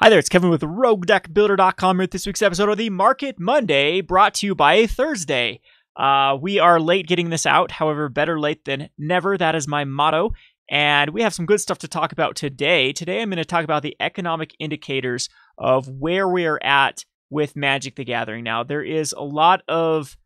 Hi there, it's Kevin with RogueDeckBuilder.com here with this week's episode of the Market Monday, brought to you by Thursday. We are late getting this out, however, better late than never. That is my motto, and we have some good stuff to talk about today. Today I'm going to talk about the economic indicators of where we are at with Magic the Gathering. Now, there is a lot of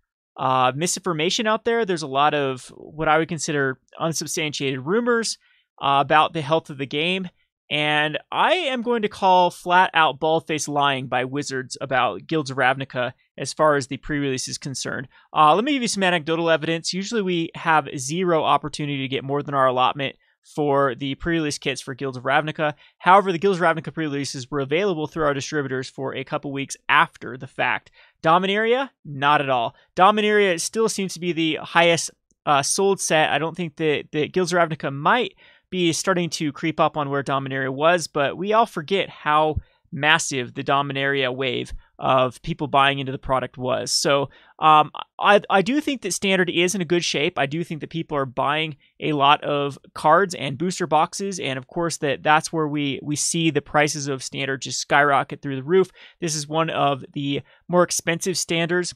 misinformation out there. There's a lot of what I would consider unsubstantiated rumors about the health of the game. And I am going to call flat-out bald-faced lying by Wizards about Guilds of Ravnica as far as the pre-release is concerned. Let me give you some anecdotal evidence. Usually we have zero opportunity to get more than our allotment for the pre-release kits for Guilds of Ravnica. However, the Guilds of Ravnica pre-releases were available through our distributors for a couple weeks after the fact. Dominaria? Not at all. Dominaria still seems to be the highest sold set. I don't think that Guilds of Ravnica might be starting to creep up on where Dominaria was, but we all forget how massive the Dominaria wave of people buying into the product was. So I do think that Standard is in a good shape. I do think that people are buying a lot of cards and booster boxes, and of course that's where we see the prices of Standard just skyrocket through the roof. This is one of the more expensive Standards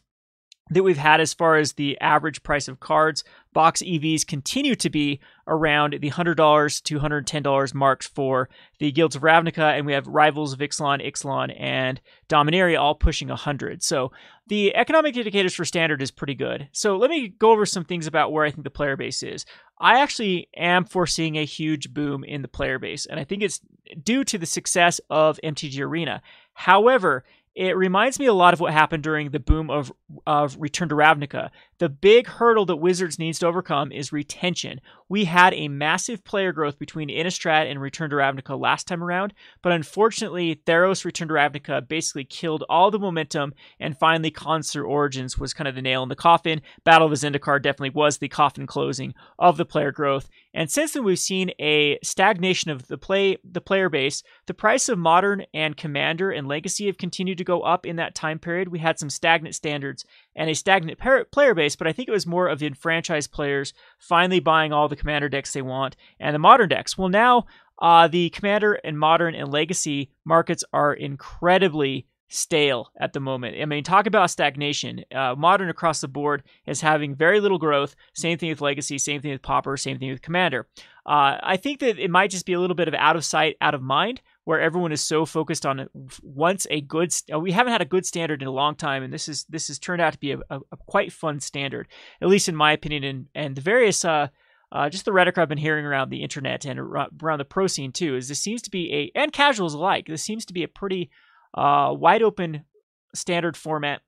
that we've had as far as the average price of cards. Box EVs continue to be around the $100 to $110 marks for the Guilds of Ravnica, and we have Rivals of Ixalan, and Dominaria all pushing 100. So the economic indicators for Standard is pretty good. So let me go over some things about where I think the player base is. I actually am foreseeing a huge boom in the player base, and I think it's due to the success of MTG Arena. However, it reminds me a lot of what happened during the boom of Return to Ravnica. The big hurdle that Wizards needs to overcome is retention. We had a massive player growth between Innistrad and Return to Ravnica last time around, but unfortunately, Theros Return to Ravnica basically killed all the momentum, and finally Concert Origins was kind of the nail in the coffin. Battle of the Zendikar definitely was the coffin closing of the player growth, and since then we've seen a stagnation of the player base. The price of Modern and Commander and Legacy have continued to go up in that time period. We had some stagnant Standards and a stagnant player base, but I think it was more of enfranchised players finally buying all the Commander decks they want and the Modern decks. Well, now the Commander and Modern and Legacy markets are incredibly stale at the moment. I mean, talk about stagnation. Modern across the board is having very little growth. Same thing with Legacy, same thing with Pauper, same thing with Commander. I think that it might just be a little bit of out of sight, out of mind, where everyone is so focused on we haven't had a good Standard in a long time, and this has turned out to be a quite fun Standard, at least in my opinion, and the various just the rhetoric I've been hearing around the internet and around the pro scene too, is this seems to be and casuals alike, this seems to be a pretty wide open Standard format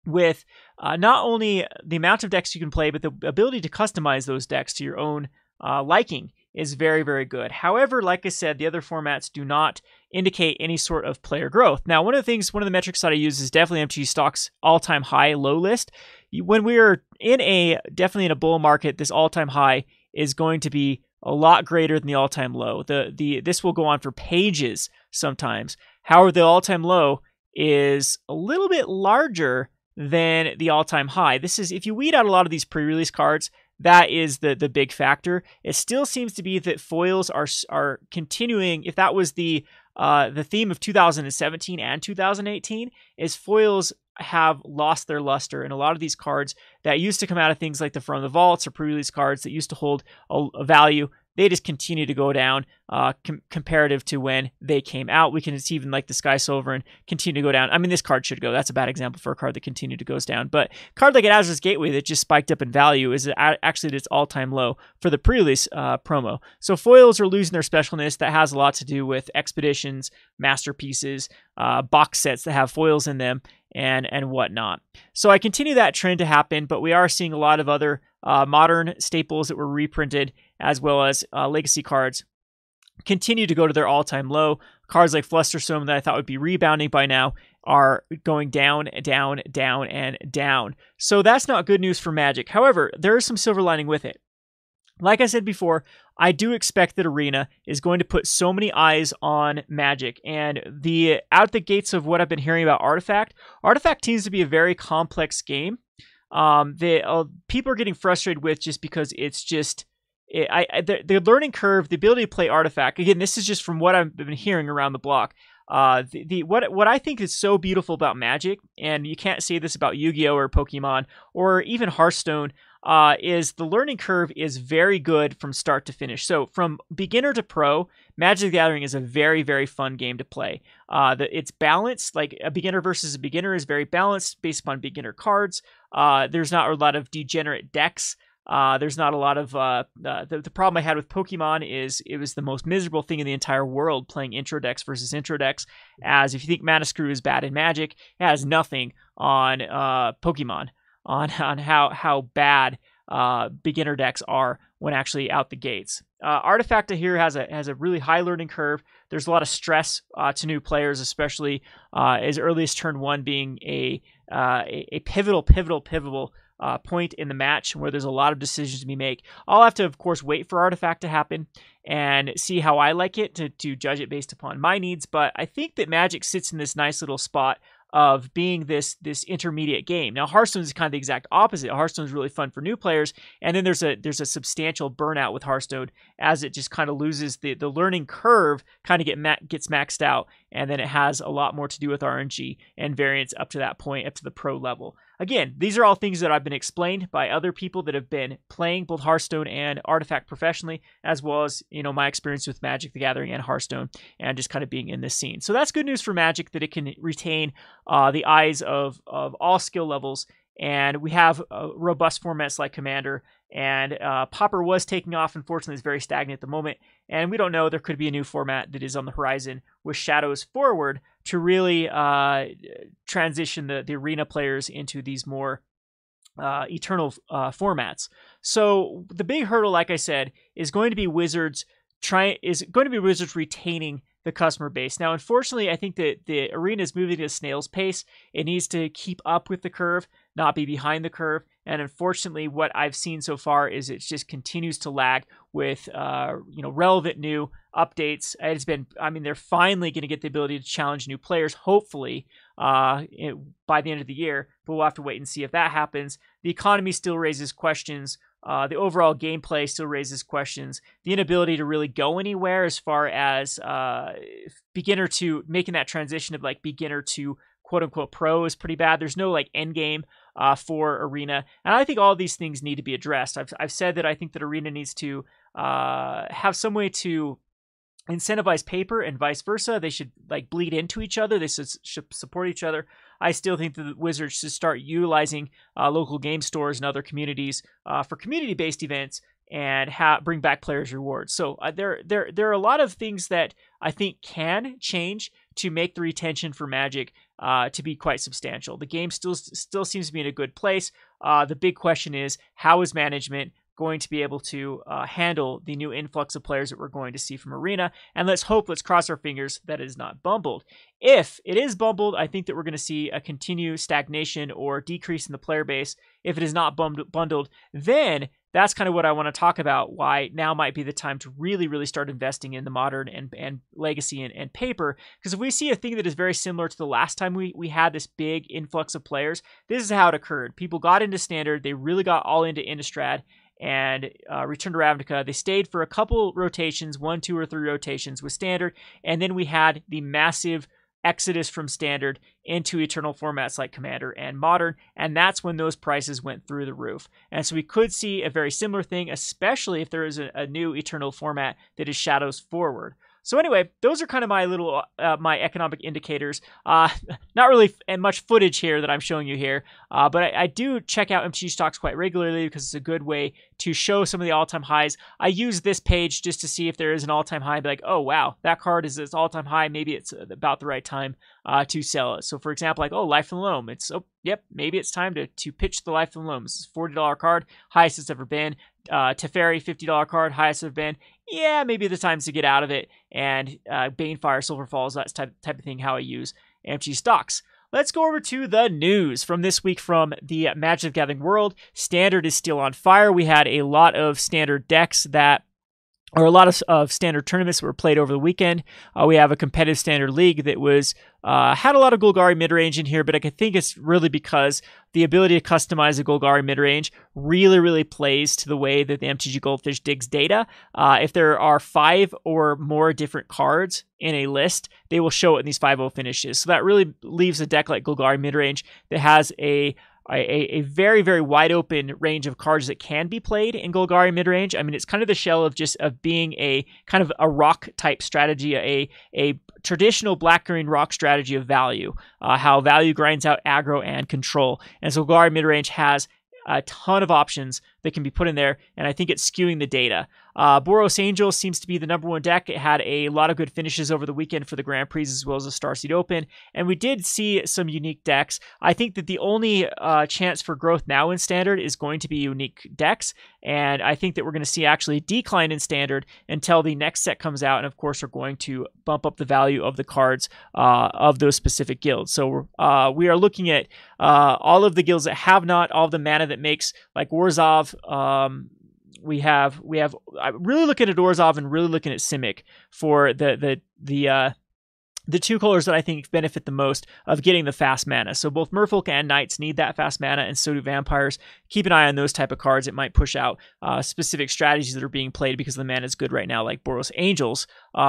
with not only the amount of decks you can play, but the ability to customize those decks to your own liking is very, very good. However, like I said, the other formats do not indicate any sort of player growth. Now, one of the metrics that I use is definitely MTG stock's all-time high low list. When we are definitely in a bull market, this all-time high is going to be a lot greater than the all-time low. This will go on for pages sometimes. However, the all-time low is a little bit larger than the all-time high. This is, if you weed out a lot of these pre-release cards, that is the big factor. It still seems to be that foils are continuing. If that was the theme of 2017 and 2018, is foils have lost their luster, and a lot of these cards that used to come out of things like the From the Vaults or pre-release cards that used to hold a value, they just continue to go down comparative to when they came out. We can see even like the Sky Sovereign continue to go down. I mean, this card should go. That's a bad example for a card that continued to goes down. But a card like an Azra's Gateway that just spiked up in value is actually at its all-time low for the pre-release promo. So foils are losing their specialness. That has a lot to do with expeditions, masterpieces, box sets that have foils in them, and whatnot. So I continue that trend to happen, but we are seeing a lot of other modern staples that were reprinted, as well as legacy cards, continue to go to their all-time low. Cards like Flusterstorm that I thought would be rebounding by now are going down, down, down, and down. So that's not good news for Magic. However, there is some silver lining with it. Like I said before, I do expect that Arena is going to put so many eyes on Magic, and out the gates of what I've been hearing about Artifact seems to be a very complex game. People are getting frustrated with just because it's just the learning curve, the ability to play Artifact. Again, this is just from what I've been hearing around the block. What I think is so beautiful about Magic, and you can't say this about Yu-Gi-Oh or Pokemon or even Hearthstone, is the learning curve is very good from start to finish. So from beginner to pro, Magic the Gathering is a very, very fun game to play. It's balanced, like a beginner versus a beginner is very balanced based upon beginner cards. There's not a lot of degenerate decks. There's not a lot of the problem I had with Pokemon is it was the most miserable thing in the entire world playing intro decks versus intro decks. As if you think Mana Screw is bad in Magic, it has nothing on Pokemon on how bad beginner decks are when actually out the gates. Artifact here has a really high learning curve. There's a lot of stress to new players, especially as early as turn 1 being a pivotal point in the match where there's a lot of decisions to be made. I'll have to, of course, wait for Artifact to happen and see how I like it to judge it based upon my needs. But I think that Magic sits in this nice little spot of being this intermediate game. Now, Hearthstone is kind of the exact opposite. Hearthstone is really fun for new players, and then there's a substantial burnout with Hearthstone as it just kind of loses the learning curve, kind of gets maxed out, and then it has a lot more to do with RNG and variance up to that point, up to the pro level. Again, these are all things that have been explained by other people that have been playing both Hearthstone and Artifact professionally, as well as, my experience with Magic the Gathering and Hearthstone, and just kind of being in this scene. So that's good news for Magic, that it can retain the eyes of all skill levels. And we have robust formats like Commander, and Pauper was taking off. Unfortunately, it's very stagnant at the moment, and we don't know. There could be a new format that is on the horizon with Shadows Forward to really transition the arena players into these more eternal formats. So the big hurdle, like I said, is going to be Wizards retaining the customer base. Now, unfortunately, I think that the arena is moving at a snail's pace. It needs to keep up with the curve, not be behind the curve. And unfortunately, what I've seen so far is it just continues to lag with relevant new updates. They're finally going to get the ability to challenge new players, hopefully by the end of the year. But we'll have to wait and see if that happens. The economy still raises questions. The overall gameplay still raises questions. The inability to really go anywhere as far as beginner to making that transition of like beginner to quote unquote pro is pretty bad. There's no like end game for Arena, and I think all these things need to be addressed. I've said that I think that Arena needs to have some way to incentivize paper and vice versa. They should like bleed into each other. They should support each other. I still think that the Wizards should start utilizing local game stores and other communities for community-based events and bring back players' rewards. So there are a lot of things that I think can change to make the retention for Magic to be quite substantial. The game still seems to be in a good place. The big question is, how is management going to be able to handle the new influx of players that we're going to see from Arena? And let's cross our fingers that it is not bumbled. If it is bumbled, I think that we're going to see a continued stagnation or decrease in the player base. If it is not bundled, then that's kind of what I want to talk about, why now might be the time to really, really start investing in the Modern and Legacy and Paper. Because if we see a thing that is very similar to the last time we had this big influx of players, this is how it occurred. People got into Standard, they really got all into Innistrad, and Return to Ravnica. They stayed for a couple rotations, 1, 2, or 3 rotations with Standard, and then we had the massive exodus from Standard into eternal formats like Commander and Modern, and that's when those prices went through the roof. And so we could see a very similar thing, especially if there is a new eternal format that is Shadows Forward. So anyway, those are kind of my little my economic indicators. Not really much footage here that I'm showing you here, but I do check out MTG stocks quite regularly because it's a good way to show some of the all-time highs. I use this page just to see if there is an all-time high, and be like, oh wow, that card is its all-time high. Maybe it's about the right time to sell it. So for example, like, oh, Life and Loam. Maybe it's time to pitch the Life and Loam. This is a $40 card, highest it's ever been. Teferi, $50 card, highest it's been. Yeah, maybe the time's to get out of it. And Banefire, Silver Falls, that type of thing, how I use MTG stocks. Let's go over to the news from this week from the Magic the Gathering world. Standard is still on fire. We had a lot of Standard decks that or a lot of standard tournaments that were played over the weekend. We have a competitive standard league that was had a lot of Golgari midrange in here, but I think it's really because the ability to customize a Golgari midrange really plays to the way that the MTG Goldfish digs data. If there are 5 or more different cards in a list, they will show it in these 5-0 finishes. So that really leaves a deck like Golgari midrange that has a very wide open range of cards that can be played in Golgari midrange. I mean, it's kind of the shell of being a kind of a rock type strategy, a traditional black-green rock strategy of value, how value grinds out aggro and control. And so Golgari midrange has a ton of options that can be put in there, and I think it's skewing the data. Boros Angel seems to be the #1 deck. It had a lot of good finishes over the weekend for the Grand Prix as well as the Starseed Open, and we did see some unique decks. I think that the only chance for growth now in Standard is going to be unique decks, and I think that we're going to see actually a decline in Standard until the next set comes out, and of course are going to bump up the value of the cards of those specific guilds. So we are looking at all of the guilds that have not, all of the mana that makes, like Warzov. We have I'm really looking at Orzhov and really looking at Simic for the 2 colors that I think benefit the most of getting the fast mana. So both Merfolk and Knights need that fast mana, and so do Vampires. Keep an eye on those type of cards. It might push out specific strategies that are being played because the mana is good right now, like Boros Angels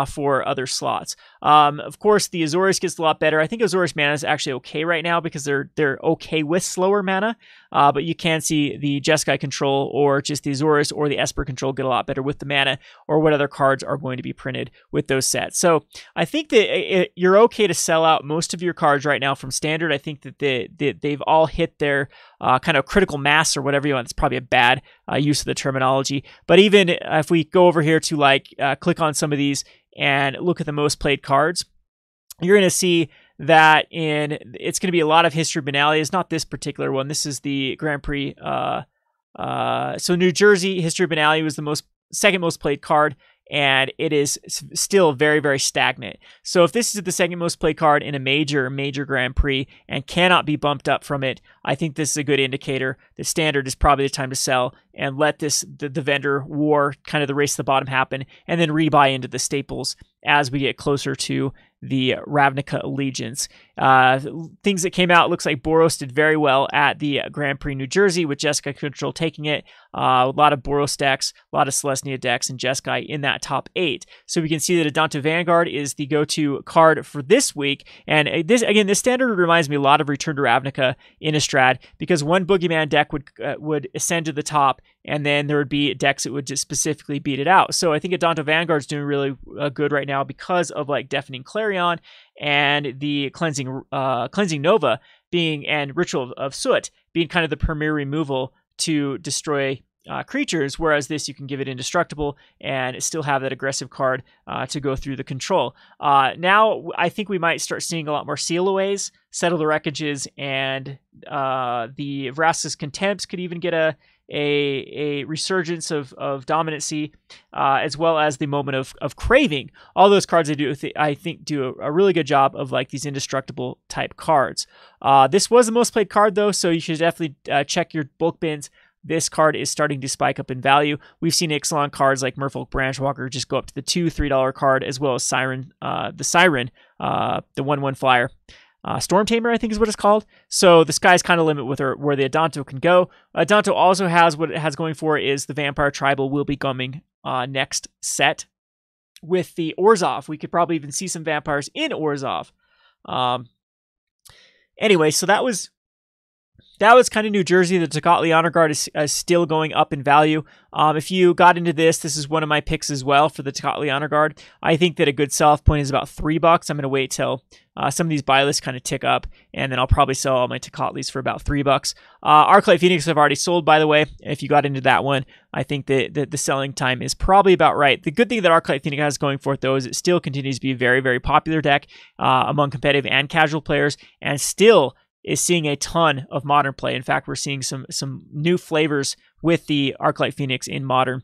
for other slots. Of course, the Azorius gets a lot better. I think Azorius mana is actually okay right now because they're okay with slower mana, but you can see the Jeskai control or just the Azorius or the Esper control get a lot better with the mana, or what other cards are going to be printed with those sets. So I think that you're okay to sell out most of your cards right now from Standard. I think that they've all hit their kind of critical mass or whatever you want. It's probably a bad use of the terminology. But even if we go over here to click on some of these and look at the most played cards, you're going to see that it's going to be a lot of History Banality. It's not this particular one. This is the Grand Prix. So New Jersey, History Banality was the second most played card, and it is still very stagnant. So if this is the second most played card in a major Grand Prix and cannot be bumped up from it, I think this is a good indicator that Standard is probably the time to sell and let the vendor war, kind of the race to the bottom, happen, and then rebuy into the staples as we get closer to the Ravnica Allegiance. Things that came out, looks like Boros did very well at the Grand Prix New Jersey with Jeskai control taking it. A lot of Boros decks, a lot of Celestia decks, and Jeskai in that top 8. So we can see that Adanto Vanguard is the go-to card for this week. And this Standard reminds me a lot of Return to Ravnica Innistrad, because one Boogeyman deck would ascend to the top, and then there would be decks that would just specifically beat it out. So I think Adanto Vanguard's doing really good right now because of Deafening Clarion and the Cleansing Nova and Ritual of Soot being kind of the premier removal to destroy creatures, whereas this you can give it Indestructible and still have that aggressive card to go through the control. Now I think we might start seeing a lot more Sealaways, Settle the Wreckages, and the Vraska's Contempts could even get a resurgence of dominancy, as well as the Moment of Craving. All those cards I think do a really good job of these indestructible type cards. This was the most played card though, so you should definitely check your bulk bins. This card is starting to spike up in value. We've seen Ixalan cards like Merfolk Branchwalker just go up to the $2-3 card, as well as Siren, the 1/1 flyer. Storm Tamer, I think is what it's called. So the sky's kind of limit with where the Adanto can go. Adanto also has what it has going for is the Vampire Tribal will be coming next set with the Orzhov. We could probably even see some vampires in Orzhov. Anyway, so that was kind of New Jersey. The Tocatli Honor Guard is still going up in value. If you got into this is one of my picks as well for the Tocatli Honor Guard. I think that a good sell-off point is about $3. I'm going to wait till some of these buy lists kind of tick up, and then I'll probably sell all my Tocatlis for about $3. Arclight Phoenix I've already sold, by the way. If you got into that one, I think that the selling time is probably about right. The good thing that Arclight Phoenix has going for it, though, is it still continues to be a very popular deck among competitive and casual players, and still is seeing a ton of modern play. In fact, we're seeing some new flavors with the Arclight Phoenix in modern,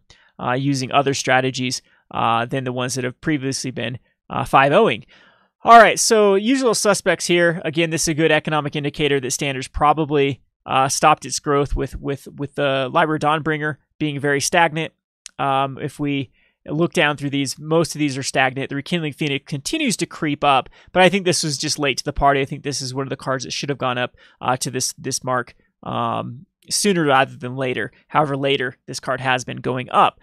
using other strategies than the ones that have previously been 5-0ing. All right, so usual suspects here. Again, this is a good economic indicator that Standard's probably stopped its growth with the Library Dawnbringer being very stagnant. If we look down through these, most of these are stagnant. The Rekindling Phoenix continues to creep up, but I think this was just late to the party. I think this is one of the cards that should have gone up to this mark sooner rather than later. However, later this card has been going up.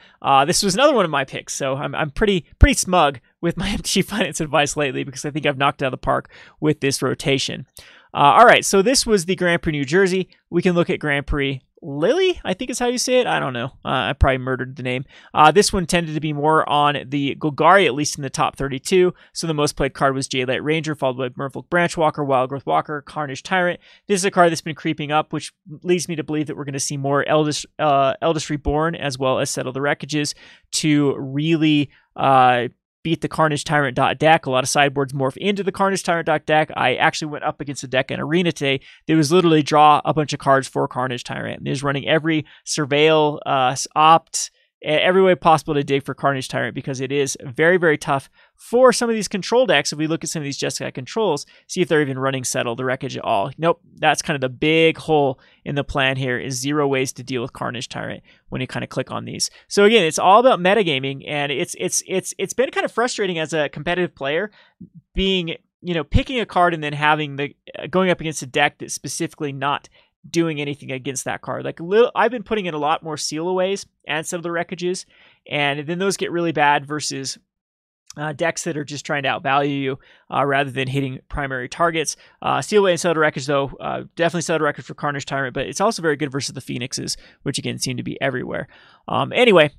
This was another one of my picks, so I'm pretty smug with my MTG Finance advice lately because I think I've knocked it out of the park with this rotation. All right, so this was the Grand Prix New Jersey. We can look at Grand Prix Lily, I think is how you say it. I don't know. I probably murdered the name. This one tended to be more on the Golgari, at least in the top 32. So the most played card was Jaylight Ranger, followed by Merfolk Branchwalker, Wildgrowth Walker, Carnage Tyrant. This is a card that's been creeping up, which leads me to believe that we're going to see more Eldest Reborn as well as Settle the Wreckages to really beat the Carnage Tyrant deck. A lot of sideboards morph into the Carnage Tyrant deck. I actually went up against a deck in Arena today that was literally draw a bunch of cards for Carnage Tyrant. And is running every Surveil, Opt, every way possible to dig for Carnage Tyrant because it is very, very tough for some of these control decks. If we look at some of these Jeskai controls, see if they're even running Settle the Wreckage at all. Nope, that's kind of the big hole in the plan here, is 0 ways to deal with Carnage Tyrant when you kind of click on these. So again, it's all about metagaming, and it's been kind of frustrating as a competitive player, being, picking a card and then having going up against a deck that's specifically not doing anything against that card. I've been putting in a lot more Seal Aways and Settle the Wreckages, and then those get really bad versus decks that are just trying to outvalue you rather than hitting primary targets. Seal Away and Settle the Wreckage, though, definitely Settle the Wreckage for Carnage Tyrant, but it's also very good versus the Phoenixes, which again seem to be everywhere. Anyway,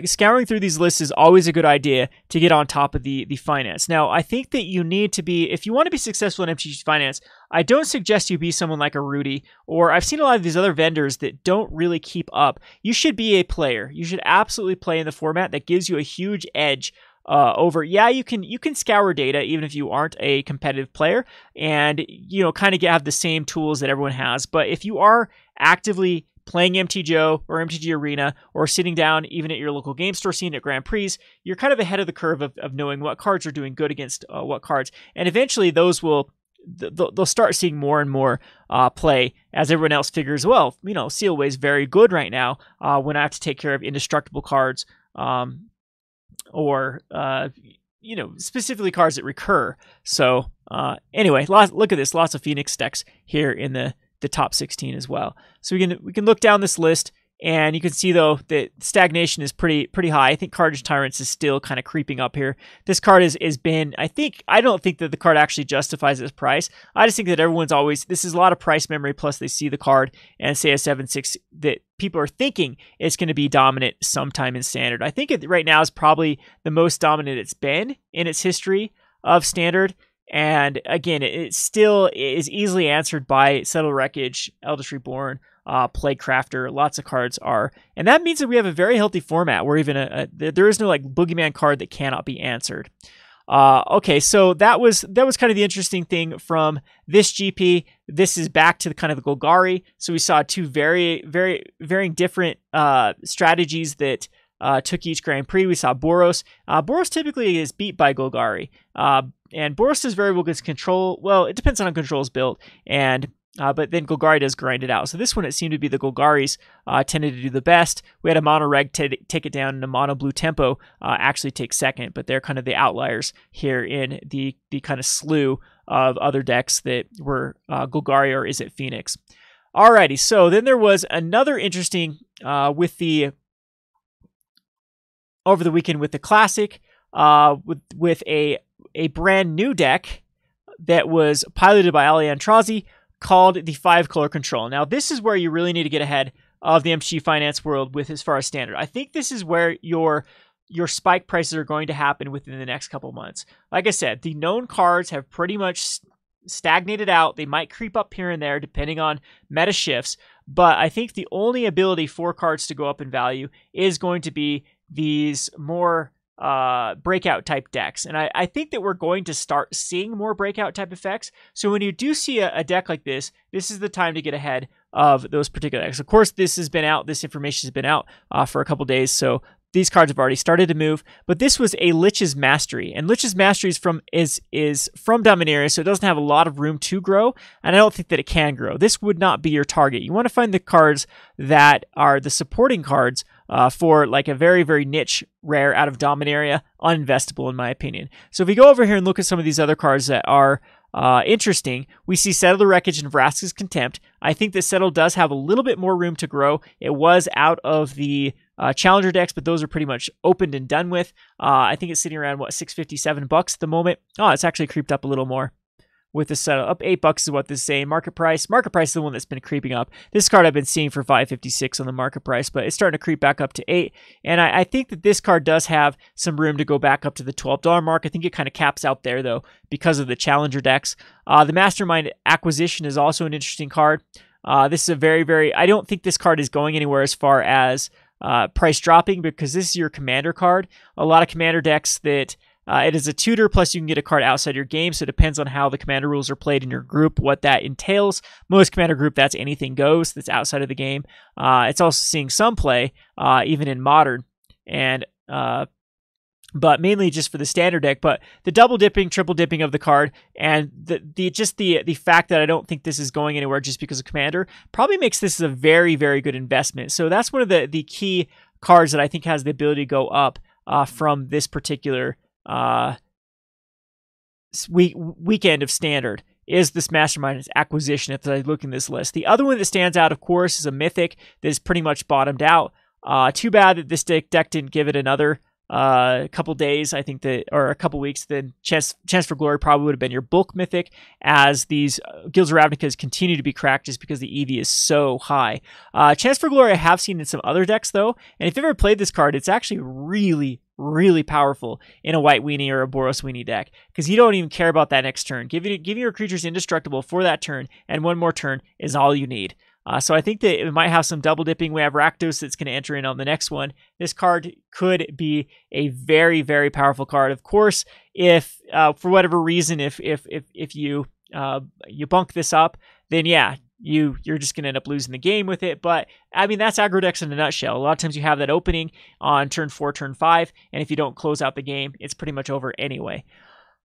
scouring through these lists is always a good idea to get on top of the finance. Now, I think that you need to be, if you want to be successful in MTG Finance, I don't suggest you be someone like a Rudy, or I've seen a lot of these other vendors that don't really keep up. You should be a player. You should absolutely play in the format that gives you a huge edge over. Yeah, you can scour data even if you aren't a competitive player, and kind of have the same tools that everyone has. But if you are actively playing MTGO or MTG Arena, or sitting down even at your local game store scene at Grand Prix, you're kind of ahead of the curve of knowing what cards are doing good against what cards, and eventually those will they'll start seeing more and more play as everyone else figures, well, Seal Away is very good right now when I have to take care of indestructible cards, or specifically cards that recur. So anyway, look at this, lots of Phoenix decks here in the top 16 as well. So we can look down this list, and you can see though that stagnation is pretty high. I think Carnage Tyrants is still kind of creeping up here. This card has been, I don't think that the card actually justifies its price. I just think that everyone's always, this is a lot of price memory, plus they see the card and say a 7/6 that people are thinking it's going to be dominant sometime in Standard. I think it right now is probably the most dominant it's been in its history of Standard. And again, it still is easily answered by Settle Wreckage, Eldest Reborn, Plague Crafter. Lots of cards are, and that means that we have a very healthy format where even there is no like boogeyman card that cannot be answered. Okay, so that was kind of the interesting thing from this GP. This is back to the kind of the Golgari. So we saw two very different strategies that took each Grand Prix. We saw Boros. Boros typically is beat by Golgari. And Boros does very well against control. Well, it depends on how control is built. And but then Golgari does grind it out. So this one, it seemed to be the Golgaris tended to do the best. We had a mono reg take it down, and a mono blue tempo actually take second. But they're kind of the outliers here in the kind of slew of other decks that were Golgari or Is It Phoenix. Alrighty, so then there was another interesting with the over the weekend with the Classic with a brand new deck that was piloted by Ali Antrazi called the 5-color control. Now, this is where you really need to get ahead of the MTG Finance world with as far as Standard. I think this is where your spike prices are going to happen within the next couple months. Like I said, the known cards have pretty much stagnated out. They might creep up here and there depending on meta shifts, but I think the only ability for cards to go up in value is going to be these more breakout type decks. And I think that we're going to start seeing more breakout type effects. So when you do see a deck like this is the time to get ahead of those particular decks. Of course, this information has been out for a couple days, so these cards have already started to move. But this was a Lich's Mastery, and Lich's Mastery is from Dominaria, so it doesn't have a lot of room to grow, and I don't think that it can grow. This would not be your target. You want to find the cards that are the supporting cards for like a very, very niche rare out of Dominaria, uninvestable in my opinion. So if we go over here and look at some of these other cards that are interesting, we see Settle the Wreckage and Vraska's Contempt. I think that Settle does have a little bit more room to grow. It was out of the Challenger decks, but those are pretty much opened and done with. I think it's sitting around, what, $6.57 at the moment. Oh, it's actually creeped up a little more with the Settle. Up $8 is what this is saying. Market price is the one that's been creeping up. This card I've been seeing for $5.56 on the market price, but it's starting to creep back up to $8. And I think that this card does have some room to go back up to the $12 mark. I think it kind of caps out there, though, because of the Challenger decks. The Mastermind Acquisition is also an interesting card. This is a very, very... I don't think this card is going anywhere as far as price dropping, because this is your Commander card. A lot of Commander decks that... it is a tutor, plus you can get a card outside your game, so it depends on how the Commander rules are played in your group, what that entails. Most Commander group, that's anything goes, that's outside of the game. It's also seeing some play, even in Modern, and but mainly just for the Standard deck. But the double dipping, triple dipping of the card, and the fact that I don't think this is going anywhere just because of Commander, probably makes this a very, very good investment. So that's one of the key cards that I think has the ability to go up from this particular weekend of Standard, is this Mastermind Acquisition if I look in this list. The other one that stands out, of course, is a Mythic that is pretty much bottomed out. Too bad that this deck didn't give it another couple days, I think, or a couple weeks. Then Chance for Glory probably would have been your bulk Mythic, as these Guilds of Ravnicas continue to be cracked just because the EV is so high. Chance for Glory I have seen in some other decks, though, and if you've ever played this card, it's actually really, really powerful in a White Weenie or a Boros Weenie deck, because you don't even care about that next turn. Giving your creatures indestructible for that turn, and one more turn is all you need. So I think that it might have some double dipping. We have Rakdos that's going to enter in on the next one. This card could be a very, very powerful card. Of course, if for whatever reason, if you bunk this up, then yeah, you're just going to end up losing the game with it. But I mean, that's aggro decks in a nutshell. A lot of times you have that opening on turn 4, turn 5, and if you don't close out the game, it's pretty much over anyway.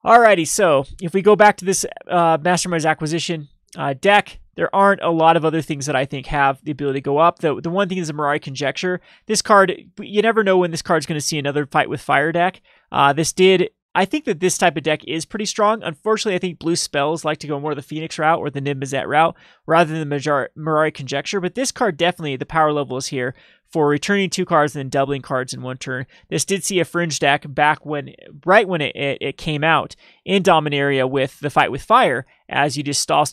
Alrighty, so if we go back to this Mastermind's Acquisition deck, there aren't a lot of other things that I think have the ability to go up. The one thing is a Mirari Conjecture. This card, you never know when this card's going to see another Fight with Fire deck. I think that this type of deck is pretty strong. Unfortunately, I think blue spells like to go more the Phoenix route or the Nimbuzet route rather than the Mirari Conjecture. But this card, definitely, the power level is here for returning 2 cards and then doubling cards in one turn. This did see a Fringe deck back right when it came out in Dominaria with the Fight with Fire, as you just stall,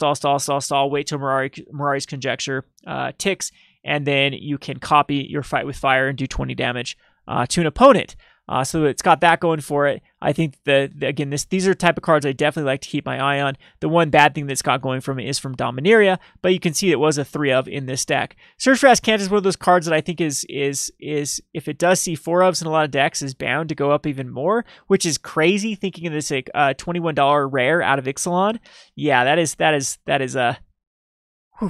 wait till Mirari's Conjecture ticks, and then you can copy your Fight with Fire and do 20 damage to an opponent. So it's got that going for it. I think again, these are the type of cards I definitely like to keep my eye on. The one bad thing that's got going from it is from Dominaria, but you can see it was a 3 of in this deck. Search for Azcanta is one of those cards that I think is if it does see 4 ofs in a lot of decks, is bound to go up even more, which is crazy thinking of this like $21 rare out of Ixalan. Yeah, that is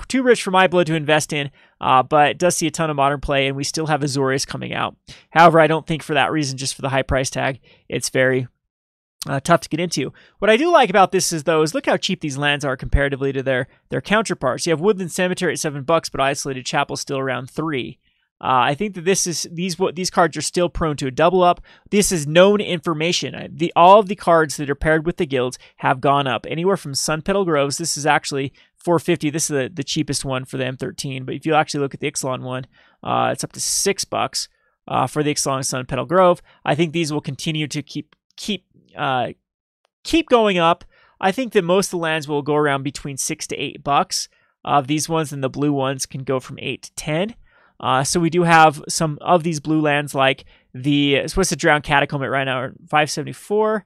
too rich for my blood to invest in, but it does see a ton of Modern play, and we still have Azorius coming out. However, I don't think for that reason, just for the high price tag, it's very tough to get into. What I do like about this is look how cheap these lands are comparatively to their counterparts. You have Woodland Cemetery at $7, but Isolated Chapel still around $3. I think that these cards are still prone to a double up. This is known information. All of the cards that are paired with the guilds have gone up anywhere from Sun Petal Groves. This is actually $4.50. This is the cheapest one for the M13. But if you actually look at the Ixalan one, it's up to $6 for the Ixalan Sun Petal Grove. I think these will continue to keep going up. I think that most of the lands will go around between $6 to $8 of these ones, and the blue ones can go from 8 to 10. So we do have some of these blue lands, like what's the Drowned Catacomb at right now, $5.74.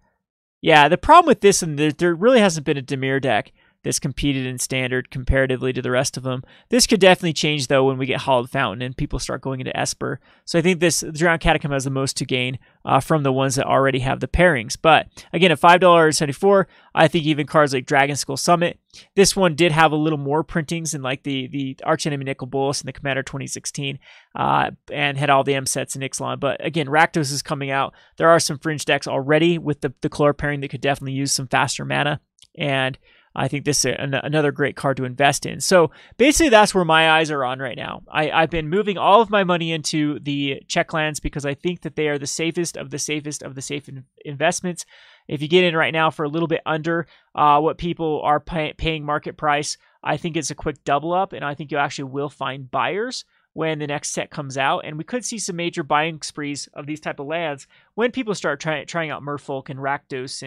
Yeah, the problem with this, and there really hasn't been a Dimir deck that's competed in Standard comparatively to the rest of them. This could definitely change, though, when we get Hallowed Fountain and people start going into Esper. So I think this Drowned Catacomb has the most to gain from the ones that already have the pairings. But again, at $5.74, I think even cards like Dragon Skull Summit. This one did have a little more printings than like the Archenemy Nicol Bolas and the Commander 2016, and had all the M sets in Ixalan. But again, Rakdos is coming out. There are some fringe decks already with the Chlor pairing that could definitely use some faster mana. And I think this is another great card to invest in. So basically that's where my eyes are on right now. I've been moving all of my money into the check lands because I think that they are the safest of the safest of the safe investments. If you get in right now for a little bit under what people are paying market price, I think it's a quick double up, and I think you actually will find buyers when the next set comes out, and we could see some major buying sprees of these type of lands when people start trying out Merfolk and Rakdos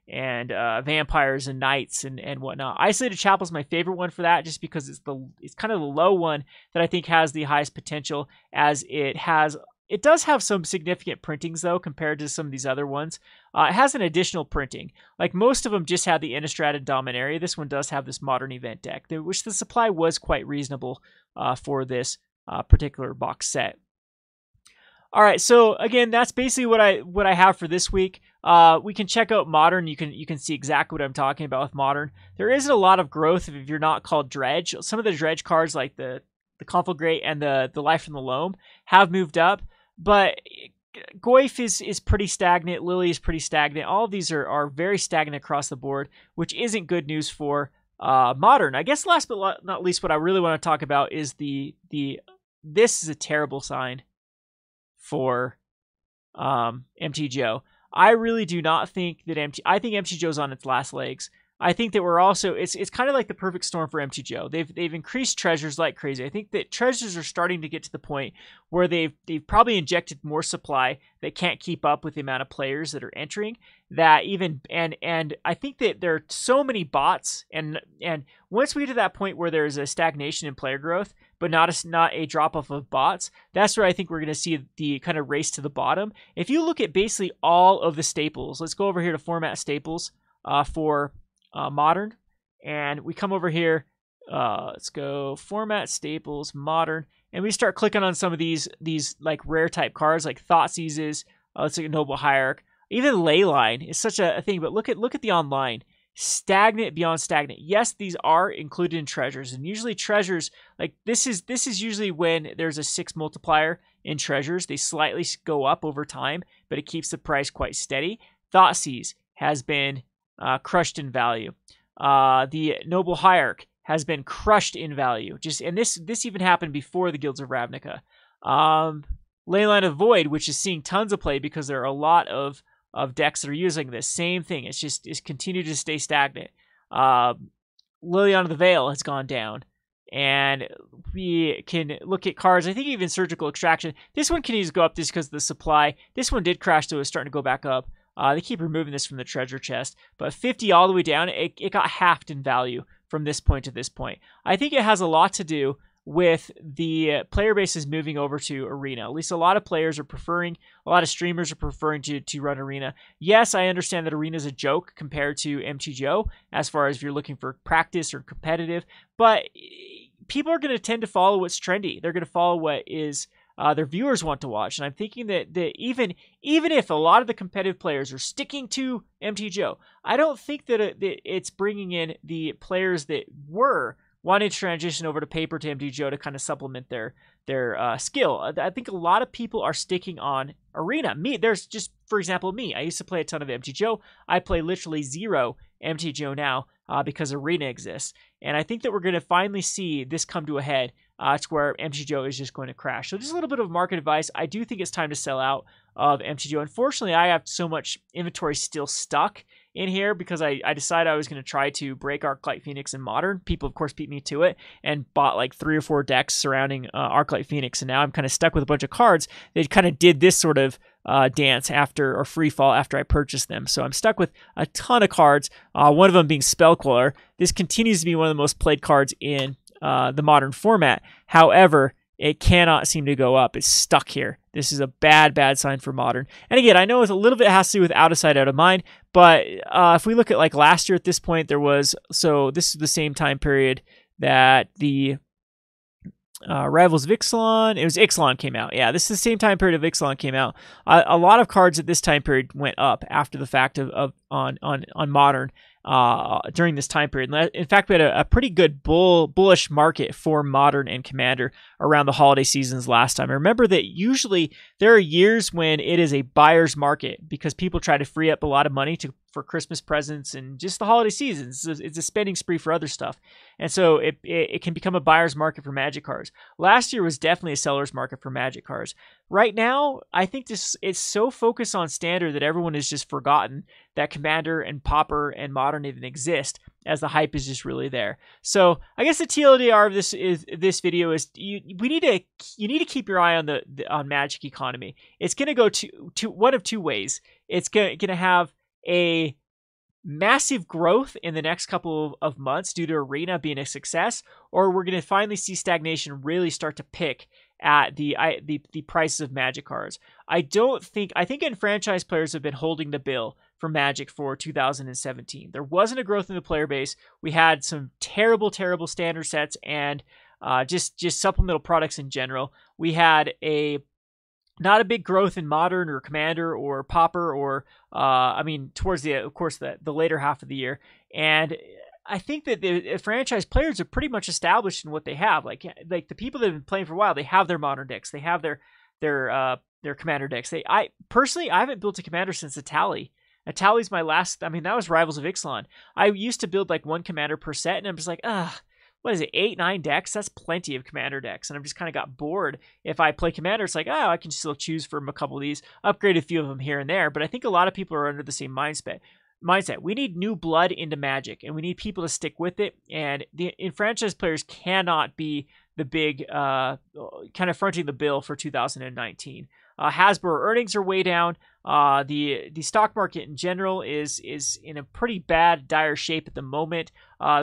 and vampires and knights and whatnot. Isolated Chapel is my favorite one for that, just because it's kind of the low one that I think has the highest potential, as it does have some significant printings though compared to some of these other ones. It has an additional printing. Like most of them just have the Innistrad and Dominaria. This one does have this modern event deck, which the supply was quite reasonable for this particular box set. All right, so again, that's basically what I have for this week. We can check out Modern. You can see exactly what I'm talking about with Modern. There isn't a lot of growth if you're not called Dredge. Some of the Dredge cards, like the Conflagrate and the Life from the Loam, have moved up, but Goyf is pretty stagnant. Lily is pretty stagnant. All of these are very stagnant across the board, which isn't good news for Modern. I guess last but not least, what I really want to talk about is this is a terrible sign for MTGO. I really do not think that I think MTGO's on its last legs. I think that we're also, it's kind of like the perfect storm for MTGO. They've increased treasures like crazy. I think that treasures are starting to get to the point where they've probably injected more supply that can't keep up with the amount of players that are entering. And I think that there are so many bots, and once we get to that point where there's a stagnation in player growth, but not a drop off of bots, that's where I think we're going to see the kind of race to the bottom. If you look at basically all of the staples, let's go over here to format staples for Modern, and we come over here, let's go format staples Modern, and we start clicking on some of these like rare type cards like Thoughtseizes. Let's look at Noble Hierarch. Even Leyline is such a thing, but look at the online. Stagnant beyond stagnant. Yes, these are included in treasures, and usually treasures, like this is usually when there's a 6 multiplier in treasures. They slightly go up over time, but it keeps the price quite steady. Thoughtseize has been crushed in value. The Noble Hierarch has been crushed in value. And this even happened before the Guilds of Ravnica. Leyline of Void, which is seeing tons of play because there are a lot of decks that are using this same thing. It's continued to stay stagnant. Liliana of the Veil has gone down, and we can look at cards. I think even Surgical Extraction. This one can just go up just because of the supply. This one did crash, so it's starting to go back up. They keep removing this from the treasure chest, but 50 all the way down, it got halved in value from this point to this point. I think it has a lot to do with the player base is moving over to Arena. At least a lot of players are preferring, a lot of streamers are preferring to run Arena. Yes, I understand that Arena is a joke compared to MTGO as far as if you're looking for practice or competitive, but people are going to tend to follow what's trendy. They're going to follow what is their viewers want to watch. And I'm thinking that even if a lot of the competitive players are sticking to MTGO, I don't think that it's bringing in the players that were wanting to transition over to paper to MTGO to kind of supplement their skill. I think a lot of people are sticking on Arena. There's just, for example, me. I used to play a ton of MTGO. I play literally 0 MTGO now because Arena exists. And I think that we're going to finally see this come to a head to where MTGO is just going to crash. So just a little bit of market advice. I do think it's time to sell out of MTGO. Unfortunately, I have so much inventory still stuck in here because I decided I was going to try to break Arclight Phoenix in Modern. People, of course, beat me to it and bought like 3 or 4 decks surrounding Arclight Phoenix. And now I'm kind of stuck with a bunch of cards that kind of did this sort of dance after, or free fall after I purchased them. So I'm stuck with a ton of cards, one of them being Spellqueller. This continues to be one of the most played cards in the Modern format. However, it cannot seem to go up. It's stuck here. This is a bad sign for Modern. And again, I know it's a little bit has to do with out of sight, out of mind, but if we look at like last year at this point, this is the same time period that the Rivals of Ixalan, it was Ixalan came out. Yeah, this is the same time period of Ixalan came out. A lot of cards at this time period went up after the fact on Modern during this time period. In fact, we had a pretty good bullish market for Modern and Commander around the holiday seasons last time. I remember that usually there are years when it is a buyer's market because people try to free up a lot of money for Christmas presents and just the holiday season. It's a spending spree for other stuff. And so it can become a buyer's market for Magic cards. Last year was definitely a seller's market for Magic cards. Right now, I think it's so focused on Standard that everyone has just forgotten that Commander and Pauper and Modern even exist, as the hype is just really there. So I guess the TLDR of this video is you need to keep your eye on Magic economy. It's going to go to one of two ways. It's going to have a massive growth in the next couple of months due to Arena being a success, or we're going to finally see stagnation really start to pick at the prices of Magic cards. I think enfranchised players have been holding the bill for Magic for 2017. There wasn't a growth in the player base. We had some terrible standard sets and just supplemental products in general. We had not a big growth in Modern or Commander or Pauper or towards the later half of the year. And I think that the franchise players are pretty much established in what they have. Like the people that have been playing for a while, they have their Modern decks, they have their Commander decks. I haven't built a Commander since Atali. Atali's my last. That was Rivals of Ixalan. I used to build like one Commander per set, and I'm just like, what is it, 8, 9 decks? That's plenty of Commander decks. And I've just kind of got bored. If I play Commander, it's like, I can still choose from a couple of these, upgrade a few of them here and there. But I think a lot of people are under the same mindset. We need new blood into Magic, and we need people to stick with it. And the enfranchised players cannot be the big kind of fronting the bill for 2019. Hasbro earnings are way down. The stock market in general is in a pretty bad, dire shape at the moment.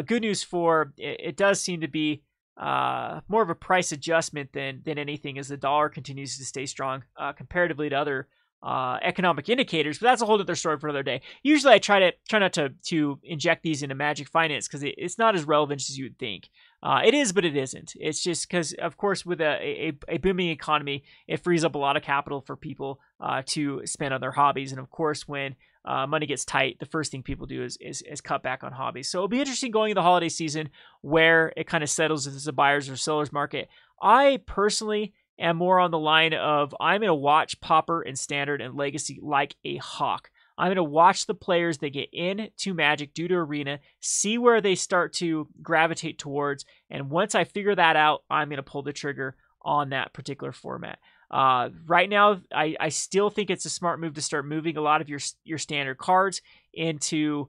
Good news for it does seem to be more of a price adjustment than anything, as the dollar continues to stay strong comparatively to other economic indicators, but that's a whole other story for another day. Usually I try not to inject these into Magic Finance because it's not as relevant as you would think. It is, but it isn't. It's just because, of course, with a booming economy, it frees up a lot of capital for people to spend on their hobbies. And of course, when money gets tight, the first thing people do is cut back on hobbies. So it'll be interesting going into the holiday season where it kind of settles if it's a buyer's or seller's market. I personally am more on the line of I'm going to watch Pauper and Standard and Legacy like a hawk. I'm going to watch the players that get into Magic due to Arena, see where they start to gravitate towards, and once I figure that out, I'm going to pull the trigger on that particular format. Right now, I still think it's a smart move to start moving a lot of your standard cards into,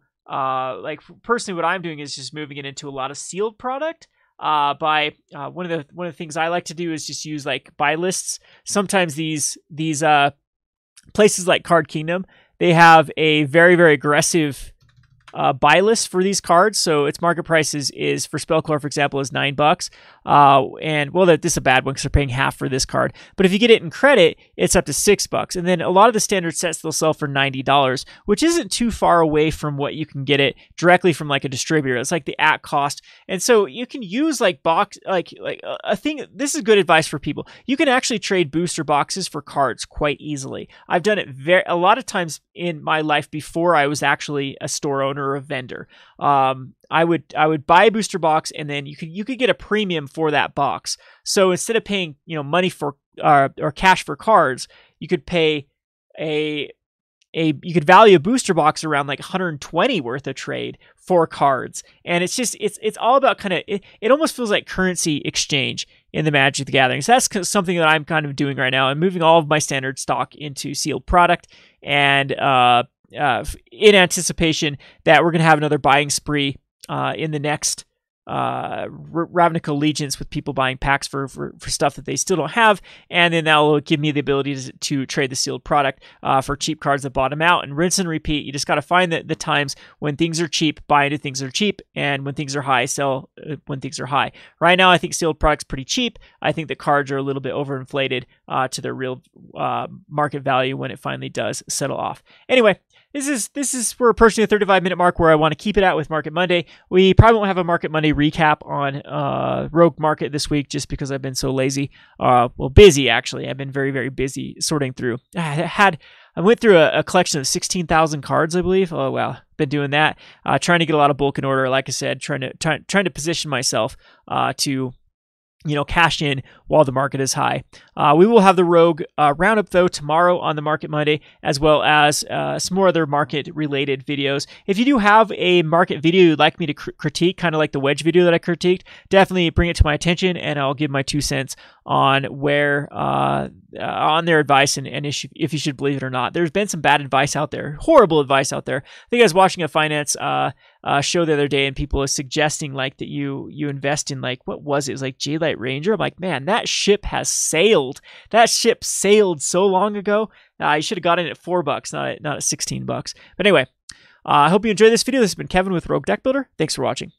personally what I'm doing is just moving it into a lot of sealed product. One of the things I like to do is just use like buy lists. Sometimes these places like Card Kingdom, they have a very, very aggressive buy list for these cards. So its market price is for Spellcore, for example, is $9. This is a bad one because they're paying half for this card. But if you get it in credit, it's up to $6. And then a lot of the standard sets they'll sell for $90, which isn't too far away from what you can get it directly from like a distributor. It's like the at cost. And so you can use like a thing. This is good advice for people. You can actually trade booster boxes for cards quite easily. I've done it a lot of times in my life before I was actually a store owner or a vendor. I would buy a booster box, and then you could get a premium for that box. So instead of paying money for or cash for cards, you could pay you could value a booster box around like 120 worth of trade for cards. And it's just it's all about kind of it almost feels like currency exchange in the Magic the Gathering. So that's something that I'm kind of doing right now. I'm moving all of my standard stock into sealed product, and in anticipation that we're going to have another buying spree in the next Ravnica Allegiance, with people buying packs for stuff that they still don't have, and then that will give me the ability to trade the sealed product for cheap cards that bottom out, and rinse and repeat. You just got to find the times when things are cheap, buy into things that are cheap, and when things are high, sell when things are high. Right now, I think sealed product's pretty cheap. I think the cards are a little bit overinflated to their real market value when it finally does settle off. Anyway, we're approaching the 35-minute mark where I want to keep it at with Market Monday. We probably won't have a Market Monday recap on Rogue Market this week just because I've been so lazy. Busy actually. I've been very, very busy sorting through. I went through a collection of 16,000 cards, I believe. Oh wow, been doing that. Trying to get a lot of bulk in order. Like I said, trying to position myself to cash in while the market is high. We will have the Rogue roundup, though, tomorrow on the Market Monday, as well as some more other market-related videos. If you do have a market video you'd like me to critique, kind of like the wedge video that I critiqued, definitely bring it to my attention, and I'll give my 2 cents on where on their advice and if you should believe it or not. There's been some bad advice out there, horrible advice out there. I think I was watching a finance show the other day, and people are suggesting like that you invest in, like, what was it? It was like J-Light Ranger. I'm like, man, that ship has sailed. That ship sailed so long ago. You should have got in at $4, not at $16. But anyway, I hope you enjoyed this video. This has been Kevin with Rogue Deck Builder. Thanks for watching.